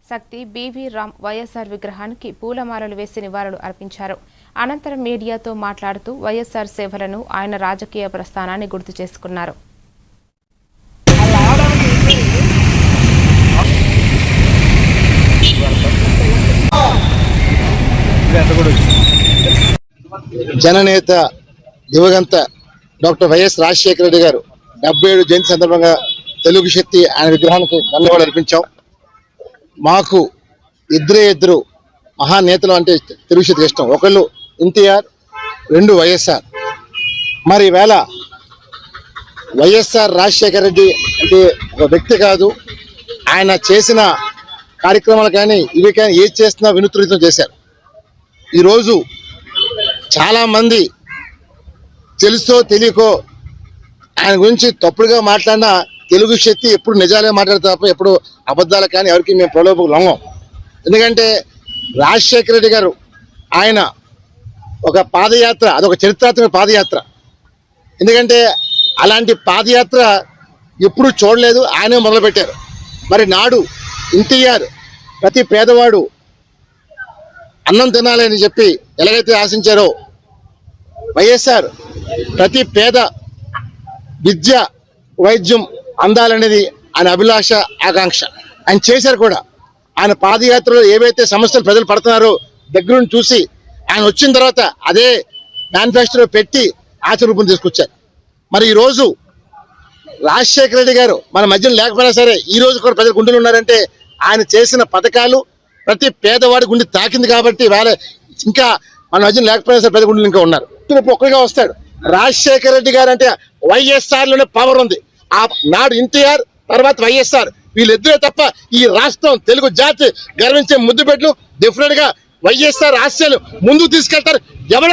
శక్తి BV Ram YSR విగ్రహానికి పూలమాలలు వేసి నివాళులు అర్పించారు. అనంతరం మీడియాతో మాట్లాడుతూ వైఎస్ఆర్ సేవలను, ఆయన రాజకీయ ప్రస్థానాన్ని గుర్తు చేసుకున్నారు. జననేత దివంగత డాక్టర్ వైఎస్ రాజశేఖర రెడ్డి గారు 77 జయంతి సందర్భంగా తెలుగు శక్తి ఆయన విగ్రహానికి ధన్యవాదాలు అర్పించాం. మాకు ఇద్దరు మహానేతలు అంటే తెలుగు శక్తికి ఇష్టం. ఒకళ్ళు ఎన్టీఆర్, రెండు వైఎస్ఆర్. మరి ఈవేళ వైఎస్ఆర్ రాజశేఖర రెడ్డి అంటే ఒక వ్యక్తి కాదు, ఆయన చేసిన కార్యక్రమాలు కానీ ఇవి కానీ ఏది చేసినా వినూత్నం చేశారు. ఈరోజు చాలామంది తెలుసో తెలియకో ఆయన గురించి తప్పుడుగా మాట్లాడినా తెలుగు శక్తి ఎప్పుడు నిజాలే మాట్లాడతా తప్ప ఎప్పుడు అబద్ధాలు కానీ ఎవరికి మేము ప్రలోభకు లొంగం. ఎందుకంటే రాజశేఖర రెడ్డి గారు ఆయన ఒక పాదయాత్ర, అదొక చరిత్రాత్మక పాదయాత్ర. ఎందుకంటే అలాంటి పాదయాత్ర ఎప్పుడు చూడలేదు, ఆయనే మొదలుపెట్టారు. మరి నాడు ఎన్టీఆర్ ప్రతి పేదవాడు అన్నం తినాలని చెప్పి ఎలాగైతే ఆశించారో, వైఎస్ఆర్ ప్రతి పేద విద్య వైద్యం అందాలనేది ఆయన అభిలాష, ఆకాంక్ష. ఆయన చేశారు కూడా. ఆయన పాదయాత్రలో ఏవైతే సమస్యలు ప్రజలు పడుతున్నారో దగ్గరుండి చూసి ఆయన వచ్చిన తర్వాత అదే మేనిఫెస్టోలో పెట్టి ఆచరూపం తీసుకొచ్చారు. మరి ఈరోజు రాజశేఖర రెడ్డి గారు మన మధ్యలో లేకపోయినా సరే ఈ రోజు కూడా ప్రజలు గుండెలు ఉన్నారంటే ఆయన చేసిన పథకాలు ప్రతి పేదవాడి గుండె తాకింది కాబట్టి వేళ ఇంకా మన మధ్యలో లేకపోయినా సరే ప్రజల గుండెలు ఇంకా ఉన్నారు. ఇప్పుడు ఒక్కరిగా వస్తాడు రాజశేఖర రెడ్డి గారు అంటే వైఎస్ఆర్ లోనే పవర్ ఉంది. ఆ నాడు ఎన్టీఆర్, తర్వాత వైఎస్ఆర్, వీళ్ళిద్దరే తప్ప ఈ రాష్ట్రం తెలుగు జాతి గర్వించే ముద్దుబిడ్డలు. డెఫినెట్ గా వైఎస్ఆర్ ఆశయాలు ముందుకు తీసుకెళ్తారు. ఎవరు